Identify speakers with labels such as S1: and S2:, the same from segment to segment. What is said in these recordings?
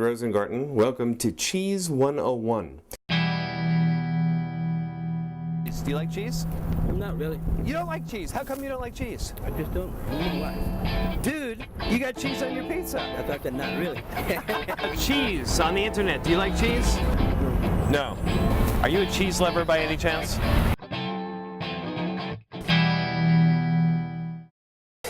S1: Rosengarten. Welcome to Cheese 101.
S2: Do you like cheese?
S3: Not really.
S2: You don't like cheese? How come you don't like cheese?
S3: I just don't. I don't know why.
S2: Dude, you got cheese on your pizza.
S3: I thought that not really.
S4: Cheese on the internet. Do you like cheese? No. Are you a cheese lover by any chance?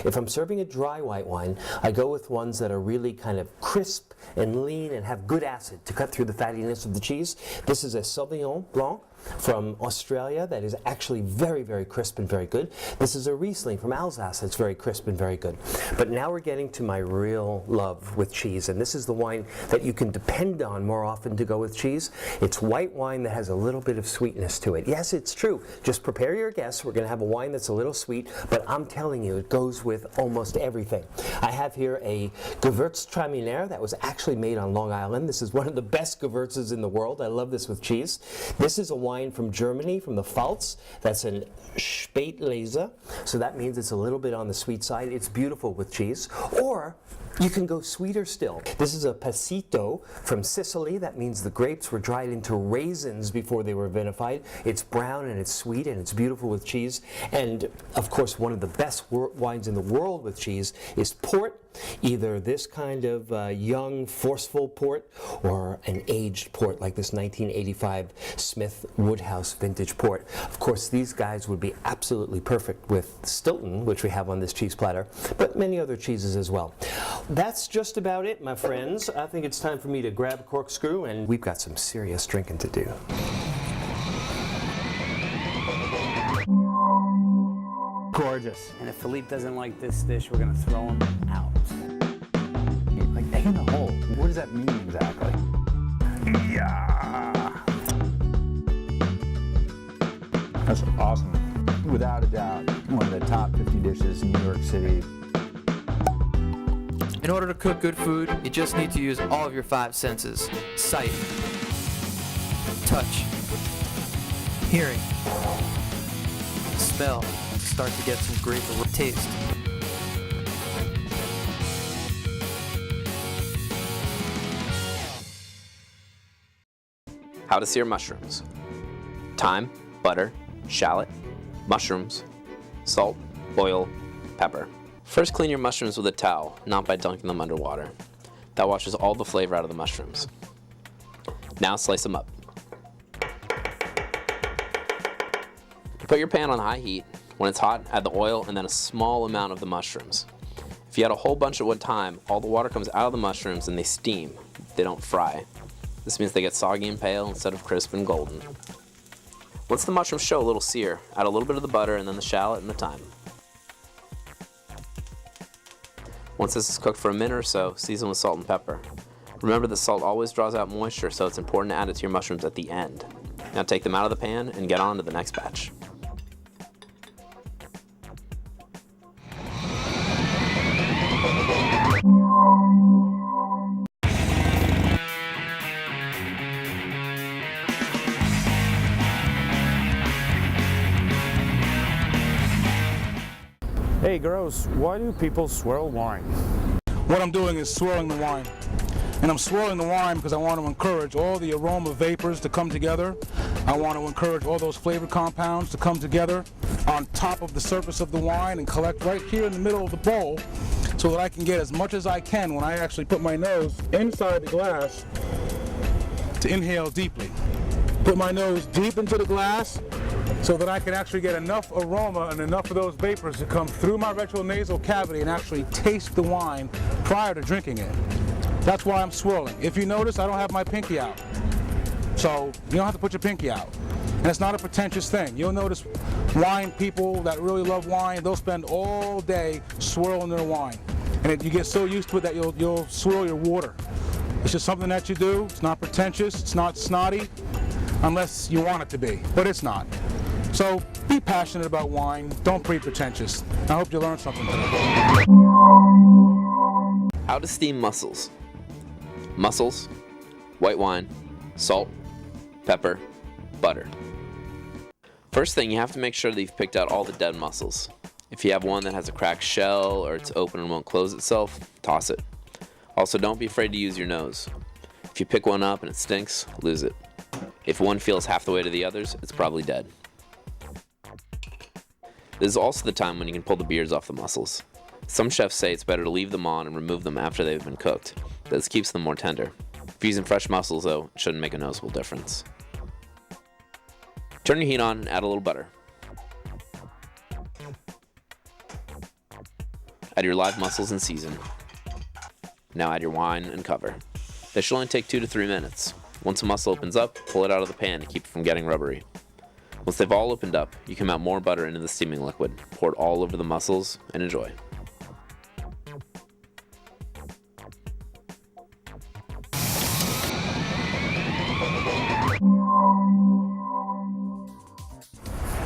S5: If I'm serving a dry white wine, I go with ones that are really kind of crisp and lean and have good acid to cut through the fattiness of the cheese. This is a Sauvignon Blanc from Australia that is actually very, very crisp and very good. This is a Riesling from Alsace that's very crisp and very good. But now we're getting to my real love with cheese, and this is the wine that you can depend on more often to go with cheese. It's white wine that has a little bit of sweetness to it. Yes, it's true. Just prepare your guess. We're going to have a wine that's a little sweet, but I'm telling you, it goes with almost everything. I have here a Gewürztraminer that was actually made on Long Island. This is one of the best Gewürzes in the world. I love this with cheese. This is a wine from Germany, from the Pfalz. That's an Spätlese, so that means it's a little bit on the sweet side. It's beautiful with cheese. Or you can go sweeter still. This is a Passito from Sicily. That means the grapes were dried into raisins before they were vinified. It's brown and it's sweet and it's beautiful with cheese. And of course, one of the best wines in the world with cheese is port. Either this kind of young, forceful port or an aged port like this 1985 Smith Woodhouse vintage port. Of course, these guys would be absolutely perfect with Stilton, which we have on this cheese platter, but many other cheeses as well. That's just about it, my friends. I think it's time for me to grab a corkscrew, and we've got some serious drinking to do.
S6: Gorgeous. And if Philippe doesn't like this dish, we're gonna throw him out.
S7: Like egg in the hole. What does that mean exactly? Yeah. That's awesome. Without a doubt, one of the top 50 dishes in New York City.
S8: In order to cook good food, you just need to use all of your 5 senses. Sight, touch, hearing, smell, start to get some great taste.
S9: How to sear mushrooms. Thyme, butter, shallot, mushrooms, salt, oil, pepper. First, clean your mushrooms with a towel, not by dunking them under water. That washes all the flavor out of the mushrooms. Now slice them up. Put your pan on high heat. When it's hot, add the oil and then a small amount of the mushrooms. If you add a whole bunch at one time, all the water comes out of the mushrooms and they steam. They don't fry. This means they get soggy and pale instead of crisp and golden. Once the mushrooms show a little sear, add a little bit of the butter and then the shallot and the thyme. Once this is cooked for a minute or so, season with salt and pepper. Remember that salt always draws out moisture, so it's important to add it to your mushrooms at the end. Now take them out of the pan and get on to the next batch.
S10: Hey Gross, why do people swirl wine?
S11: What I'm doing is swirling the wine. And I'm swirling the wine because I want to encourage all the aroma vapors to come together. I want to encourage all those flavor compounds to come together on top of the surface of the wine and collect right here in the middle of the bowl so that I can get as much as I can when I actually put my nose inside the glass to inhale deeply. Put my nose deep into the glass so that I can actually get enough aroma and enough of those vapors to come through my retronasal cavity and actually taste the wine prior to drinking it. That's why I'm swirling. If you notice, I don't have my pinky out. So you don't have to put your pinky out. And it's not a pretentious thing. You'll notice wine people that really love wine, they'll spend all day swirling their wine. And you get so used to it that you'll swirl your water. It's just something that you do. It's not pretentious. It's not snotty, unless you want it to be, but it's not. So be passionate about wine. Don't be pretentious. I hope you learned something today.
S9: How to steam mussels. Mussels, white wine, salt, pepper, butter. First thing, you have to make sure that you've picked out all the dead mussels. If you have one that has a cracked shell or it's open and won't close itself, toss it. Also, don't be afraid to use your nose. If you pick one up and it stinks, lose it. If one feels half the way to the others, it's probably dead. This is also the time when you can pull the beards off the mussels. Some chefs say it's better to leave them on and remove them after they've been cooked. This keeps them more tender. If you're using fresh mussels though, it shouldn't make a noticeable difference. Turn your heat on and add a little butter. Add your live mussels and season. Now add your wine and cover. This should only take 2 to 3 minutes. Once a mussel opens up, pull it out of the pan to keep it from getting rubbery. Once they've all opened up, you can melt more butter into the steaming liquid, pour it all over the mussels, and enjoy.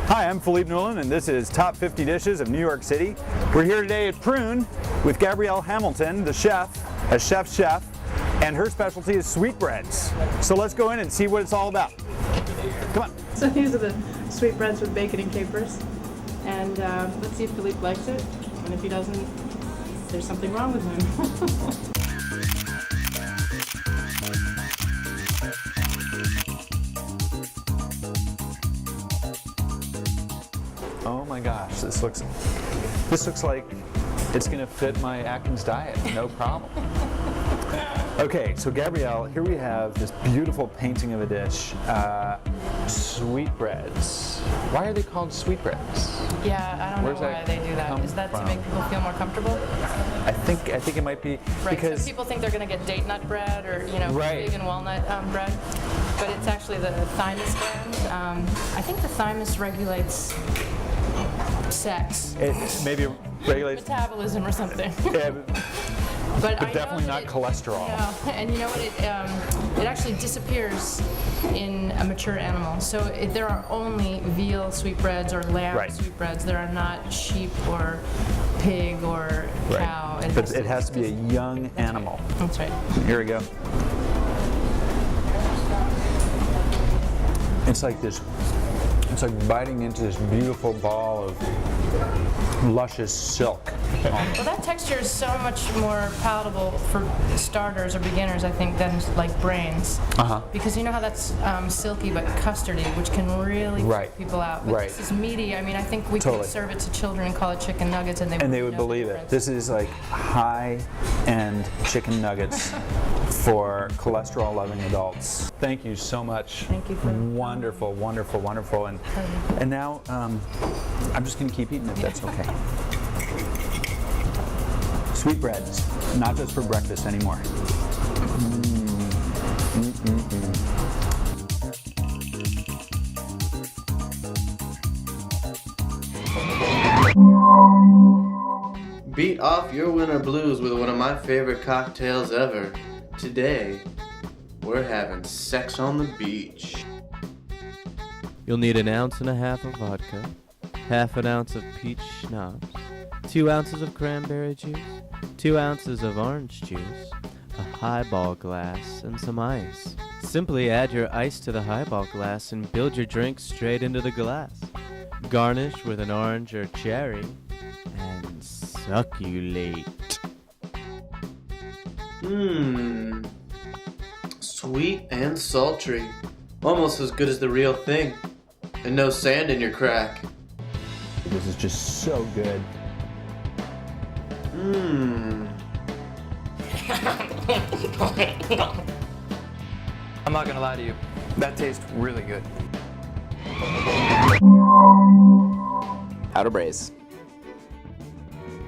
S7: Hi, I'm Philippe Newland, and this is Top 50 Dishes of New York City. We're here today at Prune with Gabrielle Hamilton, the chef, a chef's chef, and her specialty is sweetbreads. So let's go in and see what it's all about. Come on.
S12: So these are the sweetbreads with bacon and capers, and let's see if Philippe likes it, and if he doesn't, there's something wrong with him.
S7: Oh my gosh, this looks like it's gonna fit my Atkins diet, no problem. Okay, so Gabrielle, here we have this beautiful painting of a dish, sweetbreads. Why are they called sweetbreads?
S12: Yeah, I don't know why they do that. Is that to make people feel more comfortable?
S7: I think it might be
S12: Right,
S7: because
S12: so people think they're going to get date nut bread or,
S7: Right.
S12: vegan walnut bread, but it's actually the thymus gland. I think the thymus regulates sex.
S7: it maybe regulates
S12: Metabolism or something.
S7: yeah,
S12: But
S7: but definitely not cholesterol.
S12: No, and you know what? It actually disappears in a mature animal. So there are only veal sweetbreads or lamb
S7: Right.
S12: sweetbreads. There are not sheep or pig or cow.
S7: But it has to be a young animal.
S12: That's right.
S7: Here we go. It's like this. It's like biting into this beautiful ball of luscious silk.
S12: Well, that texture is so much more palatable for starters or beginners, I think, than like brains. Because you know how that's silky but custardy, which can really freak people out. But this is meaty. I mean, I think we could serve it to children and call it chicken nuggets, and they
S7: would believe it. This is like high-end chicken nuggets for cholesterol-loving adults. Thank you so much.
S12: Thank you for
S7: wonderful, wonderful, wonderful. And now I'm just going to keep eating it. That's okay. Sweetbreads, not just for breakfast anymore.
S13: Beat off your winter blues with one of my favorite cocktails ever. Today, we're having sex on the beach.
S14: You'll need 1.5 ounces of vodka, 1/2 ounce of peach schnapps, 2 ounces of cranberry juice, 2 ounces of orange juice, a highball glass, and some ice. Simply add your ice to the highball glass and build your drink straight into the glass. Garnish with an orange or cherry, and succulate.
S13: Sweet and sultry. Almost as good as the real thing. And no sand in your crack.
S7: This is just so good.
S8: I'm not gonna lie to you. That tastes really good.
S9: How to braise.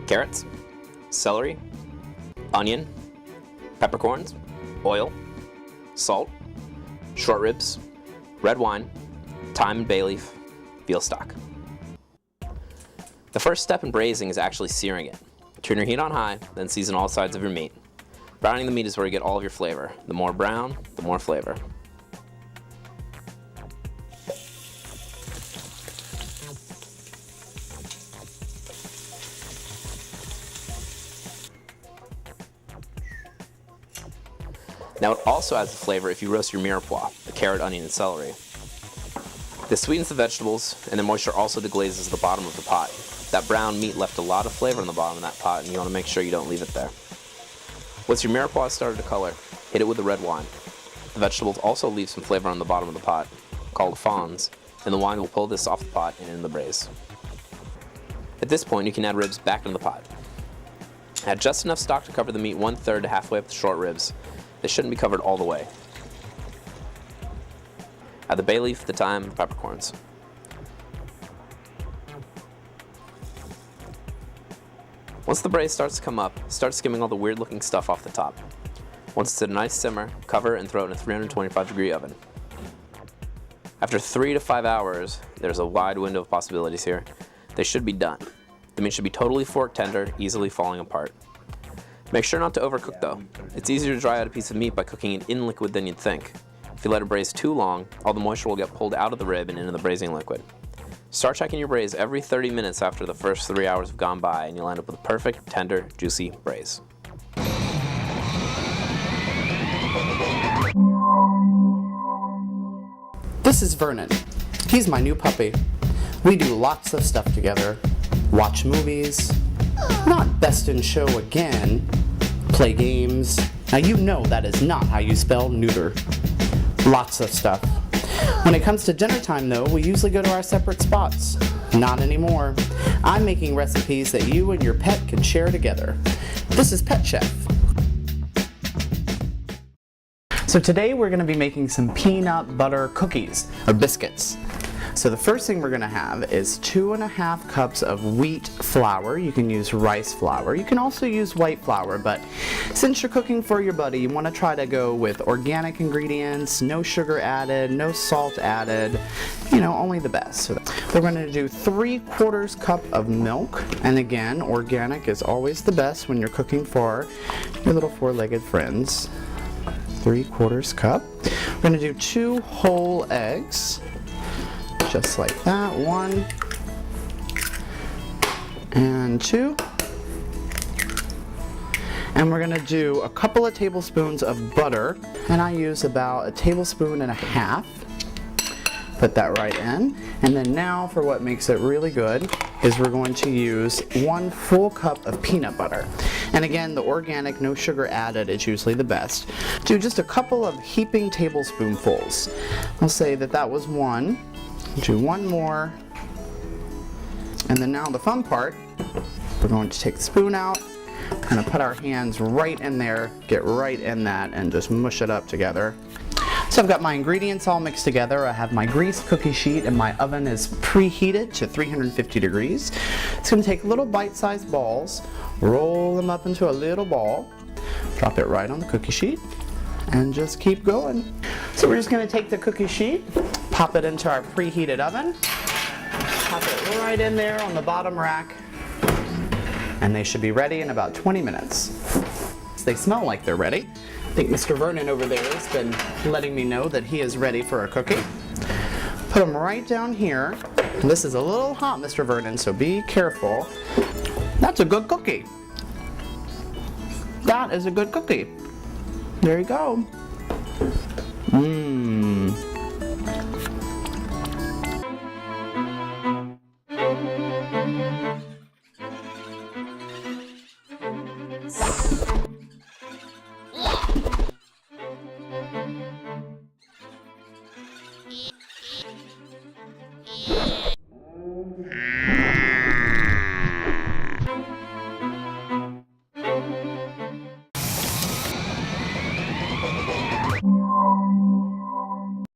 S9: Carrots, celery, onion, peppercorns, oil, salt, short ribs, red wine, thyme and bay leaf, veal stock. The first step in braising is actually searing it. Turn your heat on high, then season all sides of your meat. Browning the meat is where you get all of your flavor. The more brown, the more flavor. Now it also adds the flavor if you roast your mirepoix, the carrot, onion, and celery. This sweetens the vegetables, and the moisture also deglazes the bottom of the pot. That brown meat left a lot of flavor in the bottom of that pot, and you want to make sure you don't leave it there. Once your mirepoix started to color, hit it with the red wine. The vegetables also leave some flavor on the bottom of the pot, called fons, and the wine will pull this off the pot and in the braise. At this point, you can add ribs back into the pot. Add just enough stock to cover the meat 1/3 to halfway up the short ribs. They shouldn't be covered all the way. Add the bay leaf, the thyme, and peppercorns. Once the braise starts to come up, start skimming all the weird looking stuff off the top. Once it's at a nice simmer, cover and throw it in a 325-degree oven. After 3 to 5 hours, there's a wide window of possibilities here, they should be done. The meat should be totally fork tender, easily falling apart. Make sure not to overcook though. It's easier to dry out a piece of meat by cooking it in liquid than you'd think. If you let it braise too long, all the moisture will get pulled out of the rib and into the braising liquid. Start checking your braise every 30 minutes after the first 3 hours have gone by, and you'll end up with a perfect, tender, juicy braise.
S15: This is Vernon. He's my new puppy. We do lots of stuff together. Watch movies, not best in show again, play games. Now you know that is not how you spell neuter. Lots of stuff. When it comes to dinner time though, we usually go to our separate spots. Not anymore. I'm making recipes that you and your pet can share together. This is Pet Chef. So today we're going to be making some peanut butter cookies, or biscuits. So the first thing we're going to have is 2.5 cups of wheat flour. You can use rice flour. You can also use white flour, but since you're cooking for your buddy, you want to try to go with organic ingredients, no sugar added, no salt added, you know, only the best. So we're going to do 3/4 cup of milk, and again, organic is always the best when you're cooking for your little four-legged friends. 3/4 cup. We're going to do 2 whole eggs. Just like that, 1 and 2. And we're gonna do a couple of tablespoons of butter, and I use about 1.5 tablespoons. Put that right in. And then now for what makes it really good is we're going to use 1 full cup of peanut butter. And again, the organic, no sugar added is usually the best. Do just a couple of heaping tablespoonfuls. I'll say that was 1. Do 1 more, and then now the fun part, we're going to take the spoon out, kind of put our hands right in there, get right in that, and just mush it up together. So I've got my ingredients all mixed together. I have my greased cookie sheet, and my oven is preheated to 350 degrees. It's going to take little bite-sized balls, roll them up into a little ball, drop it right on the cookie sheet, and just keep going. So we're just going to take the cookie sheet, pop it into our preheated oven, pop it right in there on the bottom rack, and they should be ready in about 20 minutes. They smell like they're ready. I think Mr. Vernon over there has been letting me know that he is ready for a cookie. Put them right down here. This is a little hot, Mr. Vernon, so be careful. That's a good cookie. That is a good cookie. There you go. Mmm.